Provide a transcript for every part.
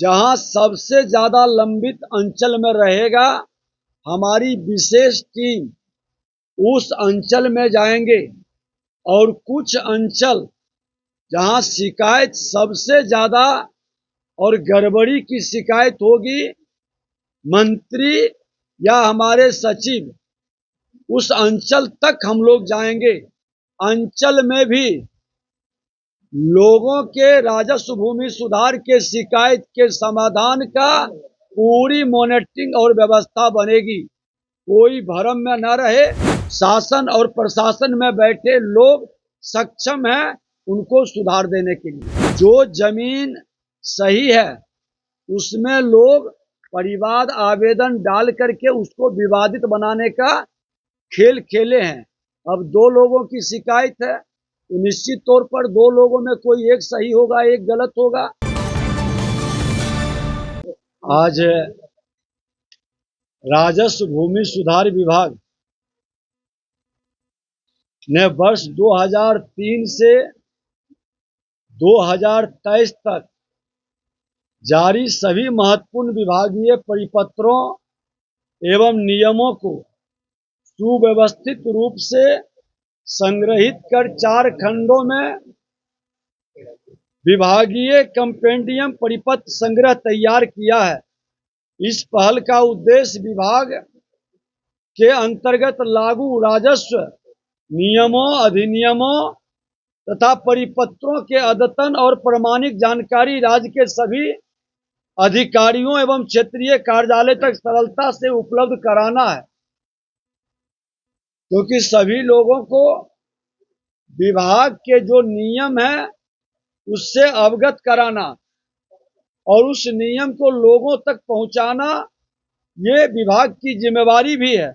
जहां सबसे ज्यादा लंबित अंचल में रहेगा हमारी विशेष टीम उस अंचल में जाएंगे और कुछ अंचल जहां शिकायत सबसे ज्यादा और गड़बड़ी की शिकायत होगी, मंत्री या हमारे सचिव उस अंचल तक हम लोग जाएंगे। अंचल में भी लोगों के राजस्व भूमि सुधार के शिकायत के समाधान का पूरी मॉनिटरिंग और व्यवस्था बनेगी। कोई भ्रम में न रहे। शासन और प्रशासन में बैठे लोग सक्षम हैं उनको सुधार देने के लिए। जो जमीन सही है उसमें लोग परिवाद आवेदन डाल करके उसको विवादित बनाने का खेल खेले हैं। अब दो लोगों की शिकायत है तो निश्चित तौर पर दो लोगों में कोई एक सही होगा, एक गलत होगा। आज राजस्व भूमि सुधार विभाग ने वर्ष 2003 से 2023 तक जारी सभी महत्वपूर्ण विभागीय परिपत्रों एवं नियमों को सुव्यवस्थित रूप से संग्रहित कर 4 खंडों में विभागीय कंपेंडियम परिपत्र संग्रह तैयार किया है। इस पहल का उद्देश्य विभाग के अंतर्गत लागू राजस्व नियमों, अधिनियमों तथा परिपत्रों के अद्यतन और प्रमाणिक जानकारी राज्य के सभी अधिकारियों एवं क्षेत्रीय कार्यालय तक सरलता से उपलब्ध कराना है, क्योंकि सभी लोगों को विभाग के जो नियम है उससे अवगत कराना और उस नियम को लोगों तक पहुंचाना ये विभाग की जिम्मेवारी भी है।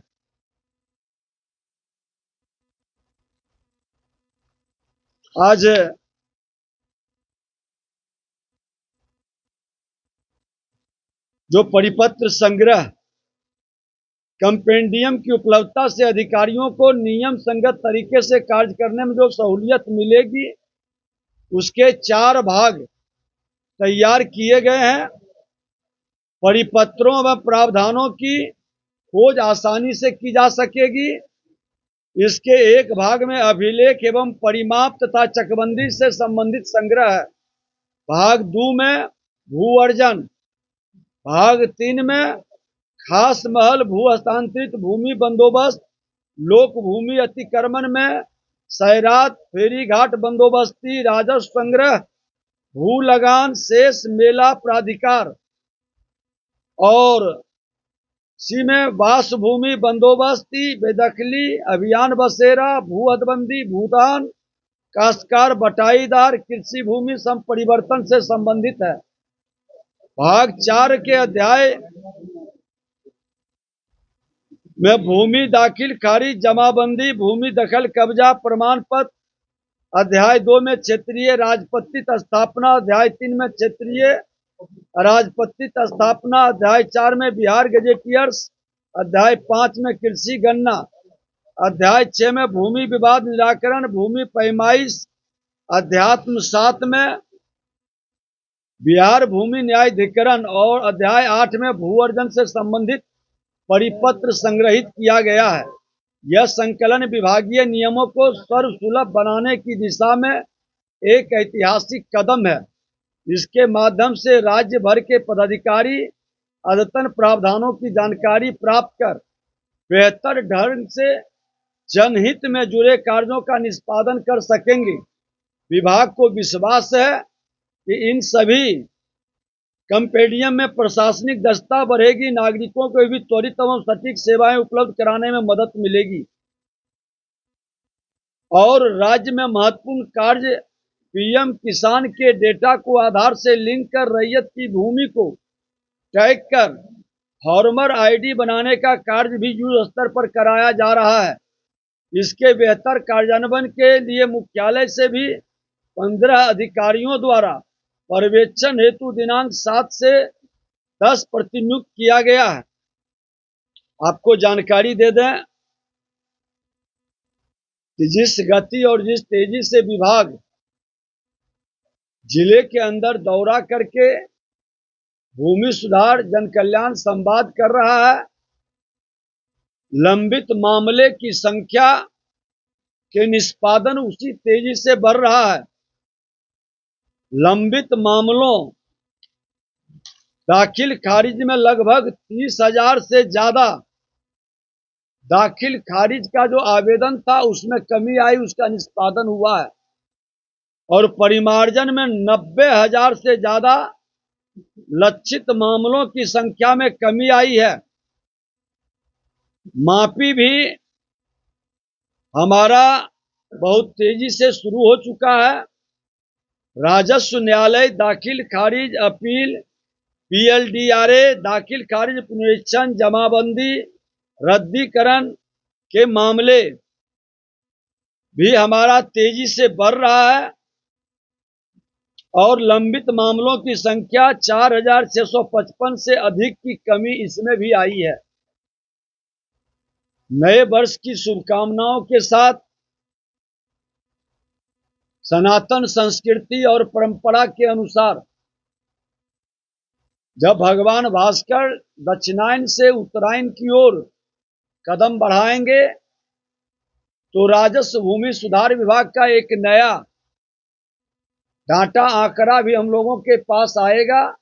आज जो परिपत्र संग्रह कंपेंडियम की उपलब्धता से अधिकारियों को नियम संगत तरीके से कार्य करने में जो सहूलियत मिलेगी उसके 4 भाग तैयार किए गए हैं। परिपत्रों व प्रावधानों की खोज आसानी से की जा सकेगी। इसके एक भाग में अभिलेख एवं परिमाप तथा चकबंदी से संबंधित संग्रह है। भाग 2 में भू अर्जन, भाग 3 में खास महल भू हस्तांतरित भूमि बंदोबस्त, लोक भूमि अतिक्रमण में सैरात फेरी घाट बंदोबस्ती, राजस्व संग्रह, भू लगान, शेष मेला प्राधिकार और सी में वास भूमि बंदोबस्ती, बेदखली अभियान बसेरा, भू हदबंदी, भूदान, काश्तकार बटाईदार, कृषि भूमि संपरिवर्तन से संबंधित है। भाग 4 के अध्याय में भूमि दाखिल खारिज जमाबंदी, भूमि दखल कब्जा प्रमाण पत्र, अध्याय 2 में क्षेत्रीय राजपत्रित स्थापना, अध्याय 3 में क्षेत्रीय राजपत्रित स्थापना, अध्याय 4 में बिहार गजेटियर्स, अध्याय 5 में कृषि गणना, अध्याय 6 में भूमि विवाद निराकरण, भूमि पैमाइश, अध्यात्म 7 में बिहार भूमि न्यायाधिकरण और अध्याय 8 में भू अर्जन से संबंधित परिपत्र संग्रहित किया गया है। यह संकलन विभागीय नियमों को सर्वसुलभ बनाने की दिशा में एक ऐतिहासिक कदम है। इसके माध्यम से राज्य भर के पदाधिकारी अद्यतन प्रावधानों की जानकारी प्राप्त कर बेहतर ढंग से जनहित में जुड़े कार्यों का निष्पादन कर सकेंगे। विभाग को विश्वास है कि इन सभी कंपेंडियम में प्रशासनिक दक्षता बढ़ेगी, नागरिकों को भी त्वरित एवं सटीक सेवाएं उपलब्ध कराने में मदद मिलेगी और राज्य में महत्वपूर्ण कार्य पीएम किसान के डेटा को आधार से लिंक कर रैयत की भूमि को टैग कर फार्मर आईडी बनाने का कार्य भी युद्ध स्तर पर कराया जा रहा है। इसके बेहतर कार्यान्वयन के लिए मुख्यालय से भी 15 अधिकारियों द्वारा पर्यवेक्षण हेतु दिनांक 7 से 10 प्रतिनियुक्त किया गया है। आपको जानकारी दे दें कि जिस गति और जिस तेजी से विभाग जिले के अंदर दौरा करके भूमि सुधार जन कल्याण संवाद कर रहा है। लंबित मामले की संख्या के निष्पादन उसी तेजी से बढ़ रहा है। लंबित मामलों दाखिल खारिज में लगभग 30,000 से ज्यादा दाखिल खारिज का जो आवेदन था उसमें कमी आई, उसका निष्पादन हुआ है। और परिमार्जन में 90,000 से ज्यादा लक्षित मामलों की संख्या में कमी आई है। मापी भी हमारा बहुत तेजी से शुरू हो चुका है। राजस्व न्यायालय दाखिल खारिज अपील PLDRA दाखिल खारिज पुनरीक्षण जमाबंदी रद्दीकरण के मामले भी हमारा तेजी से बढ़ रहा है और लंबित मामलों की संख्या 4,655 से अधिक की कमी इसमें भी आई है। नए वर्ष की शुभकामनाओं के साथ सनातन संस्कृति और परंपरा के अनुसार जब भगवान भास्कर दक्षिणायन से उत्तरायण की ओर कदम बढ़ाएंगे तो राजस्व भूमि सुधार विभाग का एक नया डाटा आंकड़ा भी हम लोगों के पास आएगा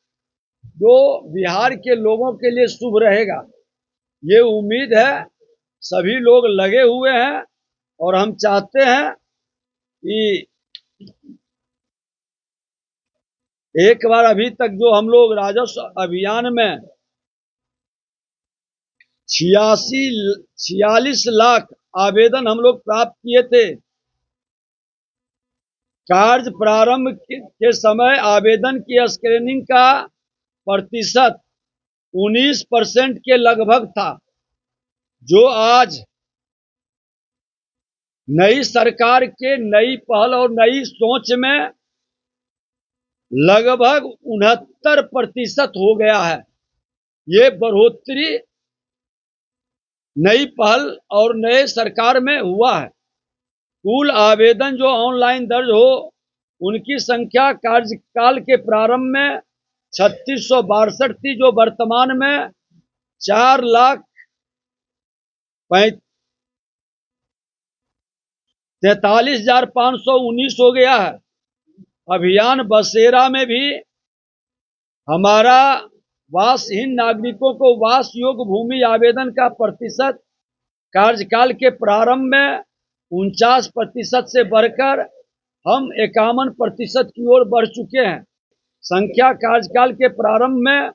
जो बिहार के लोगों के लिए शुभ रहेगा। ये उम्मीद है, सभी लोग लगे हुए हैं और हम चाहते हैं कि एक बार अभी तक जो हम लोग राजस्व अभियान में 46 लाख आवेदन हम लोग प्राप्त किए थे। कार्य प्रारंभ के समय आवेदन की स्क्रीनिंग का प्रतिशत 19% के लगभग था, जो आज नई सरकार के नई पहल और नई सोच में लगभग 69% हो गया है। ये बढ़ोतरी नई पहल और नए सरकार में हुआ है। कुल आवेदन जो ऑनलाइन दर्ज हो उनकी संख्या कार्यकाल के प्रारंभ में 3662 थी, जो वर्तमान में 4,43,519 हो गया है। अभियान बसेरा में भी हमारा वासहीन नागरिकों को वास योग्य भूमि आवेदन का प्रतिशत कार्यकाल के प्रारंभ में 49% से बढ़कर हम 51% की ओर बढ़ चुके हैं। संख्या कार्यकाल के प्रारंभ में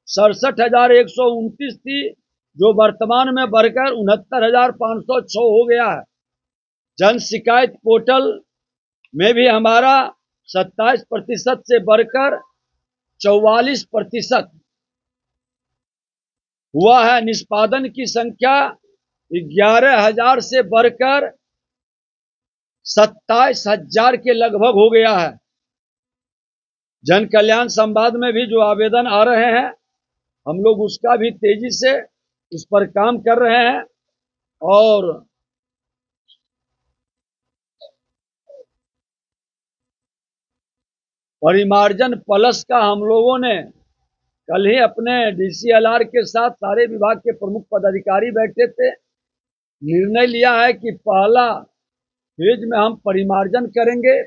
67,129 थी, जो वर्तमान में बढ़कर 69,506 हो गया है। जन शिकायत पोर्टल में भी हमारा 27% से बढ़कर 44% हुआ है। निष्पादन की संख्या 11,000 से बढ़कर 27,000 के लगभग हो गया है। जन कल्याण संवाद में भी जो आवेदन आ रहे हैं हम लोग उसका भी तेजी से उस पर काम कर रहे हैं और परिमार्जन प्लस का हम लोगों ने कल ही अपने DCLR के साथ सारे विभाग के प्रमुख पदाधिकारी बैठे थे। निर्णय लिया है कि पहला फेज में हम परिमार्जन करेंगे।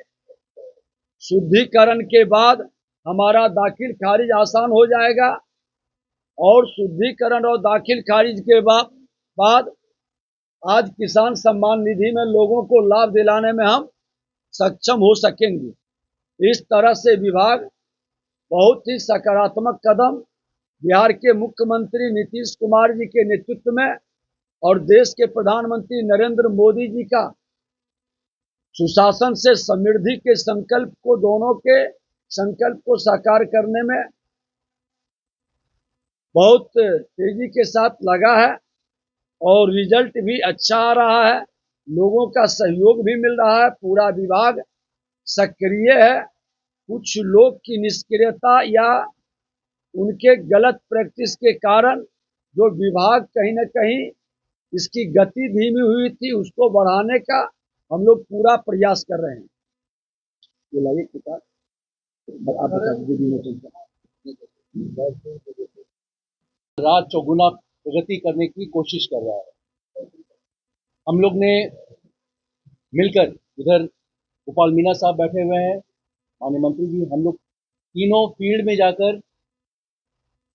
शुद्धिकरण के बाद हमारा दाखिल खारिज आसान हो जाएगा और शुद्धिकरण और दाखिल खारिज के बाद आज किसान सम्मान निधि में लोगों को लाभ दिलाने में हम सक्षम हो सकेंगे। इस तरह से विभाग बहुत ही सकारात्मक कदम बिहार के मुख्यमंत्री नीतीश कुमार जी के नेतृत्व में और देश के प्रधानमंत्री नरेंद्र मोदी जी का सुशासन से समृद्धि के संकल्प को, दोनों के संकल्प को साकार करने में बहुत तेजी के साथ लगा है और रिजल्ट भी अच्छा आ रहा है। लोगों का सहयोग भी मिल रहा है। पूरा विभाग सक्रिय है। कुछ लोग की निष्क्रियता या उनके गलत प्रैक्टिस के कारण जो विभाग कहीं न कहीं इसकी गति धीमी हुई थी, उसको बढ़ाने का हम लोग पूरा प्रयास कर रहे हैं। ये लाइए किताब आप बता दीजिए। रात चौगुना प्रगति करने की कोशिश कर रहा है। हम लोग ने मिलकर इधर गोपाल मीणा साहब बैठे हुए हैं, माननीय मंत्री जी, हम लोग तीनों फील्ड में जाकर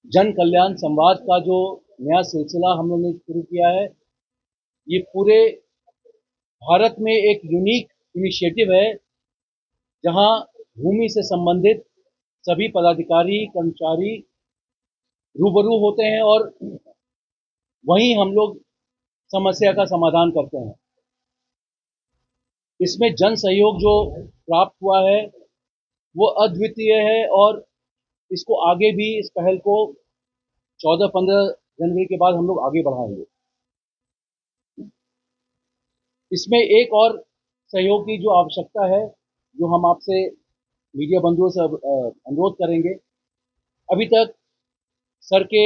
जन कल्याण संवाद का जो नया सिलसिला हम लोग ने शुरू किया है, ये पूरे भारत में एक यूनिक इनिशिएटिव है, जहां भूमि से संबंधित सभी पदाधिकारी कर्मचारी रूबरू होते हैं और वहीं हम लोग समस्या का समाधान करते हैं। इसमें जन सहयोग जो प्राप्त हुआ है वो अद्वितीय है और इसको आगे भी, इस पहल को 14-15 जनवरी के बाद हम लोग आगे बढ़ाएंगे। इसमें एक और सहयोग की जो आवश्यकता है, जो हम आपसे मीडिया बंधुओं से अनुरोध करेंगे। अभी तक सर के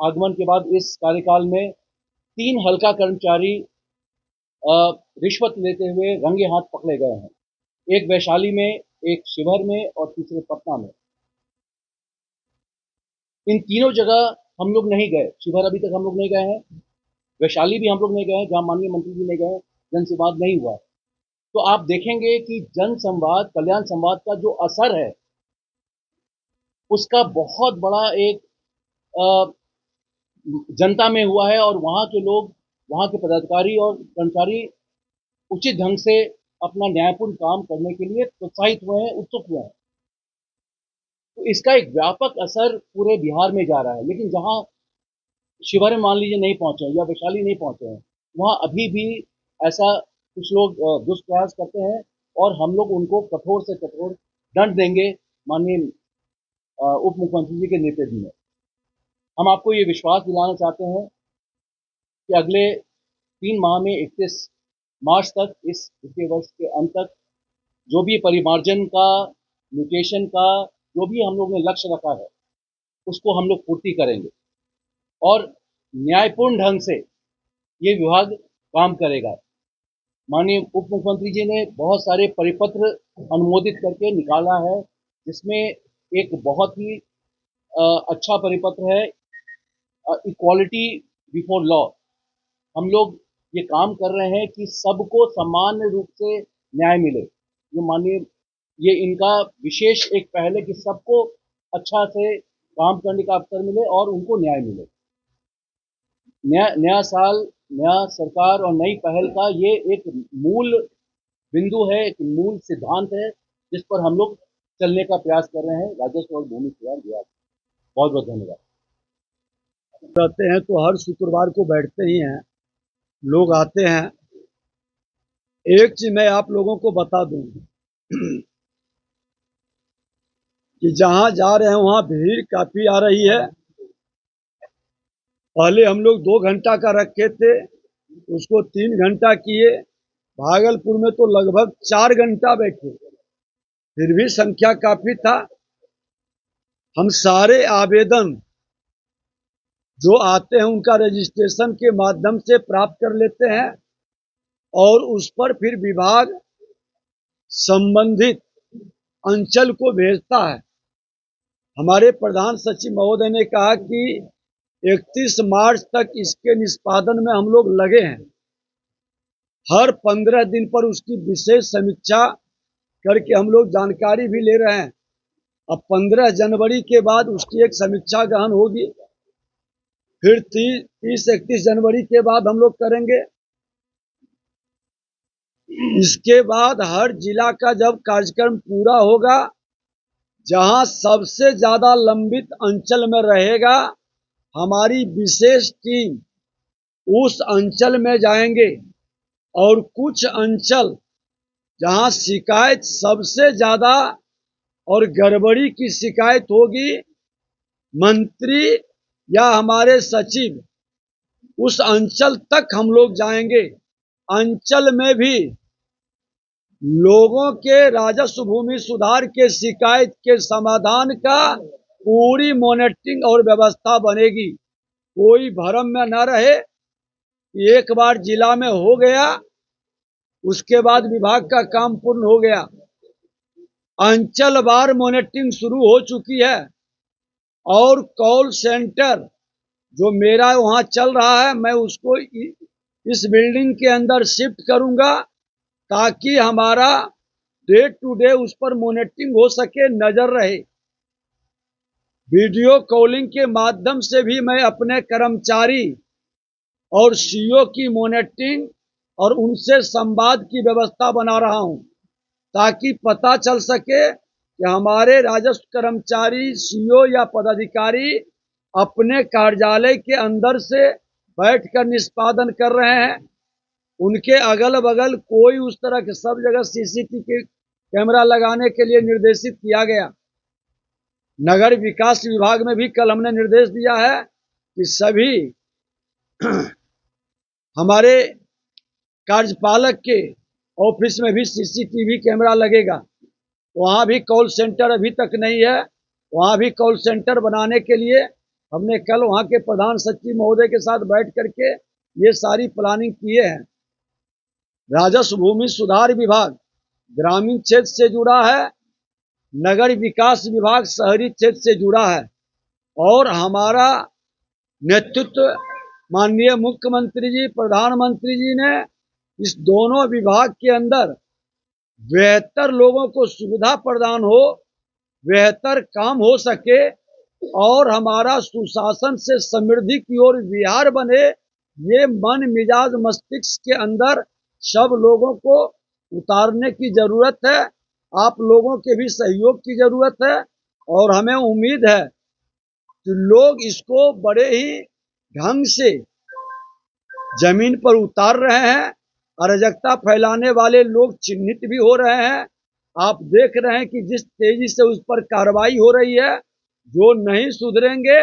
आगमन के बाद इस कार्यकाल में 3 हल्का कर्मचारी रिश्वत लेते हुए रंगे हाथ पकड़े गए हैं। एक वैशाली में, एक शिवहर में और तीसरे पटना में। इन तीनों जगह हम लोग नहीं गए। शिवहर अभी तक हम लोग नहीं गए हैं, वैशाली भी हम लोग नहीं गए हैं, जहां माननीय मंत्री जी नहीं गए, जन संवाद नहीं हुआ। तो आप देखेंगे कि जन संवाद, कल्याण संवाद का जो असर है, उसका बहुत बड़ा एक जनता में हुआ है और वहां के लोग, वहां के पदाधिकारी और कर्मचारी उचित ढंग से अपना न्यायपूर्ण काम करने के लिए प्रोत्साहित हुए हैं, उत्सुक हुए हैं। तो इसका एक व्यापक असर पूरे बिहार में जा रहा है। लेकिन जहां शिवहर में मान लीजिए नहीं पहुंचे या वैशाली नहीं पहुंचे हैं, वहां अभी भी ऐसा कुछ लोग दुष्प्रयास करते हैं और हम लोग उनको कठोर से कठोर दंड देंगे माननीय उप मुख्यमंत्री जी के नेतृत्व में। हम आपको ये विश्वास दिलाना चाहते हैं कि अगले 3 माह में 31 मार्च तक, इस वित्तीय वर्ष के अंत तक, जो भी परिमार्जन का, म्यूटेशन का जो भी हम लोग ने लक्ष्य रखा है, उसको हम लोग पूर्ति करेंगे और न्यायपूर्ण ढंग से ये विभाग काम करेगा। माननीय उप मुख्यमंत्री जी ने बहुत सारे परिपत्र अनुमोदित करके निकाला है, जिसमें एक बहुत ही अच्छा परिपत्र है, इक्वालिटी बिफोर लॉ। हम लोग ये काम कर रहे हैं कि सबको समान रूप से न्याय मिले। जो माननीय, ये इनका विशेष एक पहल है कि सबको अच्छा से काम करने का अवसर मिले और उनको न्याय मिले। नया साल, नया सरकार और नई पहल का ये एक मूल बिंदु है, एक मूल सिद्धांत है, जिस पर हम लोग चलने का प्रयास कर रहे हैं। राजस्व और भूमि सुधार विभाग, बहुत बहुत धन्यवाद। रहते हैं तो हर शुक्रवार को बैठते ही हैं, लोग आते हैं। एक चीज मैं आप लोगों को बता दूं कि जहां जा रहे हैं वहां भीड़ काफी आ रही है। पहले हम लोग 2 घंटा का रखे थे, उसको 3 घंटा किए। भागलपुर में तो लगभग 4 घंटा बैठे, फिर भी संख्या काफी था। हम सारे आवेदन जो आते हैं उनका रजिस्ट्रेशन के माध्यम से प्राप्त कर लेते हैं और उस पर फिर विभाग संबंधित अंचल को भेजता है। हमारे प्रधान सचिव महोदय ने कहा कि 31 मार्च तक इसके निष्पादन में हम लोग लगे हैं। हर 15 दिन पर उसकी विशेष समीक्षा करके हम लोग जानकारी भी ले रहे हैं। अब 15 जनवरी के बाद उसकी एक समीक्षा गहन होगी, फिर 30-31 जनवरी के बाद हम लोग करेंगे। इसके बाद हर जिला का जब कार्यक्रम पूरा होगा, जहां सबसे ज्यादा लंबित अंचल में रहेगा, हमारी विशेष टीम उस अंचल में जाएंगे और कुछ अंचल जहां शिकायत सबसे ज्यादा और गड़बड़ी की शिकायत होगी, मंत्री या हमारे सचिव उस अंचल तक हम लोग जाएंगे। अंचल में भी लोगों के राजस्व भूमि सुधार के शिकायत के समाधान का पूरी मॉनिटरिंग और व्यवस्था बनेगी। कोई भ्रम में न रहे कि एक बार जिला में हो गया, उसके बाद विभाग का काम पूर्ण हो गया। अंचलवार मॉनिटरिंग शुरू हो चुकी है और कॉल सेंटर जो मेरा वहां चल रहा है, मैं उसको इस बिल्डिंग के अंदर शिफ्ट करूंगा, ताकि हमारा डे टू डे उस पर मॉनिटरिंग हो सके, नजर रहे। वीडियो कॉलिंग के माध्यम से भी मैं अपने कर्मचारी और सीईओ की मॉनिटरिंग और उनसे संवाद की व्यवस्था बना रहा हूं, ताकि पता चल सके कि हमारे राजस्व कर्मचारी, सीईओ या पदाधिकारी अपने कार्यालय के अंदर से बैठकर निष्पादन कर रहे हैं। उनके अगल बगल कोई उस तरह के, सब जगह सीसीटीवी कैमरा लगाने के लिए निर्देशित किया गया। नगर विकास विभाग में भी कल हमने निर्देश दिया है कि सभी हमारे कार्यपालक के ऑफिस में भी सीसीटीवी कैमरा लगेगा। वहां भी कॉल सेंटर अभी तक नहीं है, वहां भी कॉल सेंटर बनाने के लिए हमने कल वहां के प्रधान सचिव महोदय के साथ बैठ करके ये सारी प्लानिंग किए हैं। राजस्व भूमि सुधार विभाग ग्रामीण क्षेत्र से जुड़ा है, नगर विकास विभाग शहरी क्षेत्र से जुड़ा है, और हमारा नेतृत्व माननीय मुख्यमंत्री जी, प्रधानमंत्री जी ने इस दोनों विभाग के अंदर बेहतर लोगों को सुविधा प्रदान हो, बेहतर काम हो सके और हमारा सुशासन से समृद्धि की ओर बिहार बने, ये मन मिजाज मस्तिष्क के अंदर सब लोगों को उतारने की जरूरत है। आप लोगों के भी सहयोग की जरूरत है, और हमें उम्मीद है कि लोग इसको बड़े ही ढंग से जमीन पर उतार रहे हैं। अराजकता फैलाने वाले लोग चिन्हित भी हो रहे हैं। आप देख रहे हैं कि जिस तेजी से उस पर कार्रवाई हो रही है, जो नहीं सुधरेंगे,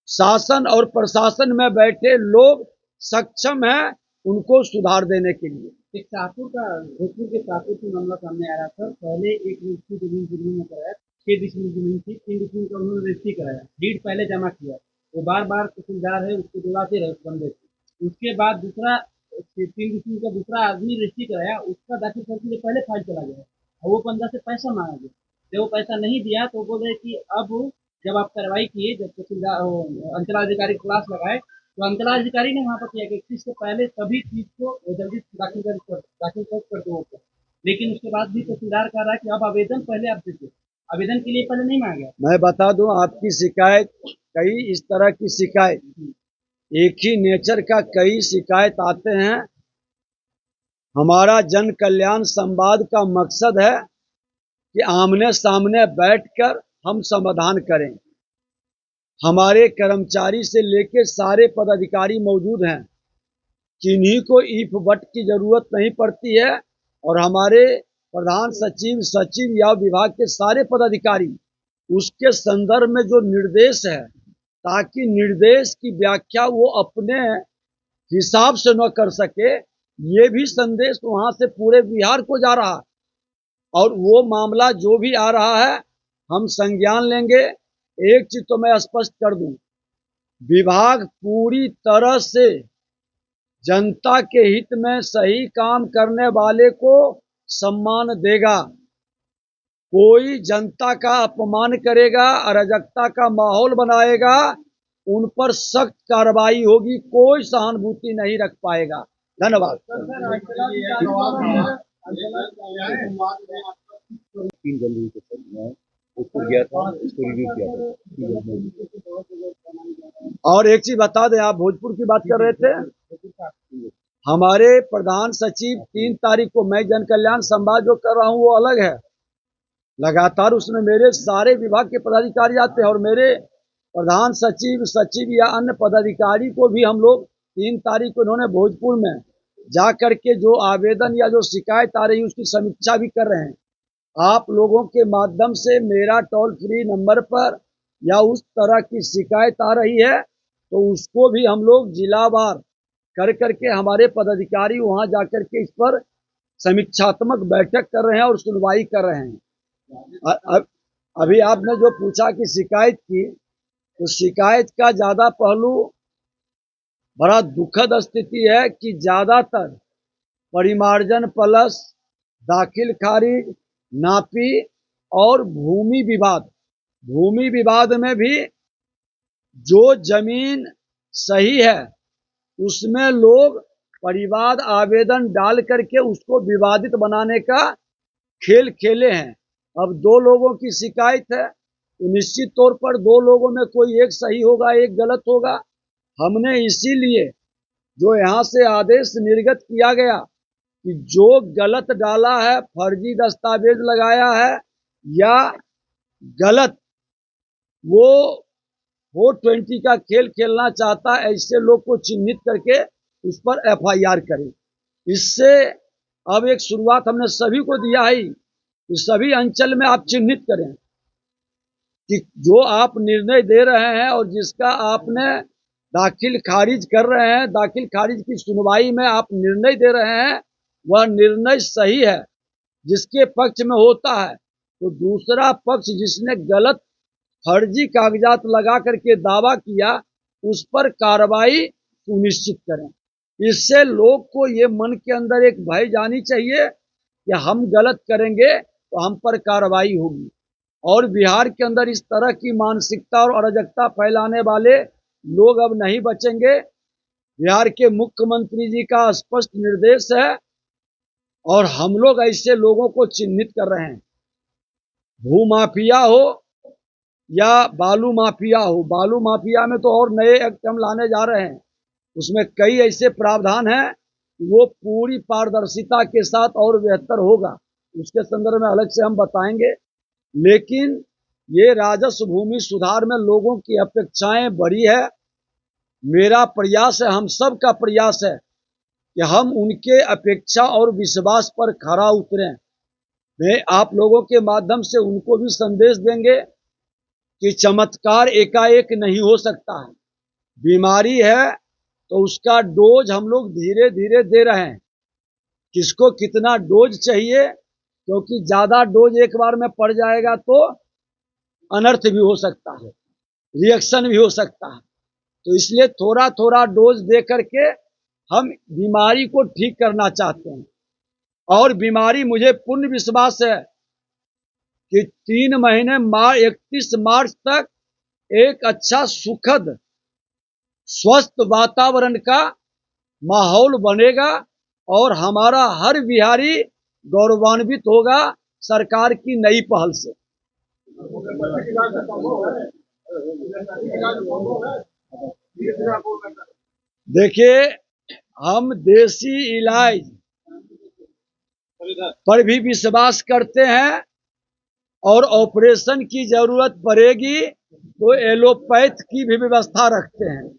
शासन और प्रशासन में बैठे लोग सक्षम हैं उनको सुधार देने के लिए। एक शाहपुर का, भोजपुर के शाहपुर की मामला सामने आ रहा था। पहले एक रजिस्ट्री जमीन जुर्मी में कराया, 6 डिसमिल जमीन थी, 3 डिसमिल का उन्होंने रजिस्ट्री कराया, डीड पहले जमा किया, वो बार बार तहसीलदार है उसको दिलाते रहे बंदे से। उसके बाद दूसरा 3 डिसमिल का दूसरा आदमी रजिस्ट्री कराया, उसका दाखिल करके पहले फाइल चला गया और वो बंदा से पैसा मांगा गया। जब वो पैसा नहीं दिया तो बोले कि अब जब आप कार्रवाई किए, जब तहसीलदार अंचलाधिकारी क्लास लगाए, तो अंचलाधिकारी ने वहाँ पर किया कि 31 से पहले सभी चीज को जल्दी दाखिल कर दो। लेकिन उसके बाद भी तहसीलदार कह रहा है कि अब आवेदन पहले आप दीजिए, आवेदन के लिए पहले नहीं मांगा। मैं बता दूं, आपकी शिकायत, कई इस तरह की शिकायत, एक ही नेचर का कई शिकायत आते हैं। हमारा जन कल्याण संवाद का मकसद है कि आमने सामने बैठकर हम समाधान करें। हमारे कर्मचारी से लेकर सारे पदाधिकारी मौजूद हैं, किन्हीं को ईफ बट की जरूरत नहीं पड़ती है, और हमारे प्रधान सचिव, सचिव या विभाग के सारे पदाधिकारी उसके संदर्भ में जो निर्देश है, ताकि निर्देश की व्याख्या वो अपने हिसाब से न कर सके, ये भी संदेश वहां से पूरे बिहार को जा रहा है। और वो मामला जो भी आ रहा है हम संज्ञान लेंगे। एक चीज तो मैं स्पष्ट कर दूं, विभाग पूरी तरह से जनता के हित में सही काम करने वाले को सम्मान देगा। कोई जनता का अपमान करेगा, अराजकता का माहौल बनाएगा, उन पर सख्त कार्रवाई होगी, कोई सहानुभूति नहीं रख पाएगा। धन्यवाद। 3 जनवरी को सर मैं ऊपर गया था, उसको रिव्यू किया था। और एक चीज बता दें, आप भोजपुर की बात कर रहे थे, हमारे प्रधान सचिव 3 तारीख को, मैं जन कल्याण संवाद जो कर रहा हूं वो अलग है, लगातार उसमें मेरे सारे विभाग के पदाधिकारी आते हैं, और मेरे प्रधान सचिव, सचिव या अन्य पदाधिकारी को भी हम लोग 3 तारीख को उन्होंने भोजपुर में जा करके जो आवेदन या जो शिकायत आ रही है उसकी समीक्षा भी कर रहे हैं। आप लोगों के माध्यम से मेरा टोल फ्री नंबर पर या उस तरह की शिकायत आ रही है तो उसको भी हम लोग जिलावार कर करके हमारे पदाधिकारी वहां जाकर के इस पर समीक्षात्मक बैठक कर रहे हैं और सुनवाई कर रहे हैं। अभी आपने जो पूछा कि शिकायत की, तो शिकायत का ज्यादा पहलू बड़ा दुखद स्थिति है कि ज्यादातर परिमार्जन प्लस, दाखिल खारिज, नापी और भूमि विवाद, भूमि विवाद में भी जो जमीन सही है उसमें लोग परिवाद आवेदन डाल करके उसको विवादित बनाने का खेल खेले हैं। अब दो लोगों की शिकायत है तो निश्चित तौर पर दो लोगों में कोई एक सही होगा एक गलत होगा। हमने इसीलिए जो यहाँ से आदेश निर्गत किया गया कि जो गलत डाला है, फर्जी दस्तावेज लगाया है या गलत वो 420 का खेल खेलना चाहता है, ऐसे लोग को चिन्हित करके उस पर FIR करें। इससे अब एक शुरुआत हमने सभी को दिया है कि सभी अंचल में आप चिन्हित करें कि जो आप निर्णय दे रहे हैं और जिसका आपने दाखिल खारिज कर रहे हैं, दाखिल खारिज की सुनवाई में आप निर्णय दे रहे हैं, वह निर्णय सही है जिसके पक्ष में होता है, तो दूसरा पक्ष जिसने गलत फर्जी कागजात लगा करके दावा किया उस पर कार्रवाई सुनिश्चित करें। इससे लोग को ये मन के अंदर एक भय जानी चाहिए कि हम गलत करेंगे तो हम पर कार्रवाई होगी। और बिहार के अंदर इस तरह की मानसिकता और अराजकता फैलाने वाले लोग अब नहीं बचेंगे। बिहार के मुख्यमंत्री जी का स्पष्ट निर्देश है और हम लोग ऐसे लोगों को चिन्हित कर रहे हैं। भूमाफिया हो या बालू माफिया हो, बालू माफिया में तो और नए एक्ट हम लाने जा रहे हैं, उसमें कई ऐसे प्रावधान हैं वो पूरी पारदर्शिता के साथ और बेहतर होगा, उसके संदर्भ में अलग से हम बताएंगे। लेकिन ये राजस्व भूमि सुधार में लोगों की अपेक्षाएं बड़ी है। मेरा प्रयास है, हम सब का प्रयास है कि हम उनके अपेक्षा और विश्वास पर खरा उतरें। मैं आप लोगों के माध्यम से उनको भी संदेश देंगे कि चमत्कार एकाएक नहीं हो सकता है। बीमारी है तो उसका डोज हम लोग धीरे धीरे दे रहे हैं। किसको कितना डोज चाहिए, क्योंकि ज्यादा डोज एक बार में पड़ जाएगा तो अनर्थ भी हो सकता है, रिएक्शन भी हो सकता है। तो इसलिए थोड़ा थोड़ा डोज दे करके हम बीमारी को ठीक करना चाहते हैं। और बीमारी, मुझे पूर्ण विश्वास है कि 3 महीने 31 मार्च तक एक अच्छा सुखद स्वस्थ वातावरण का माहौल बनेगा और हमारा हर बिहारी गौरवान्वित होगा सरकार की नई पहल से। देखिए, हम देसी इलाज पर भी विश्वास करते हैं और ऑपरेशन की जरूरत पड़ेगी तो एलोपैथ की भी व्यवस्था रखते हैं।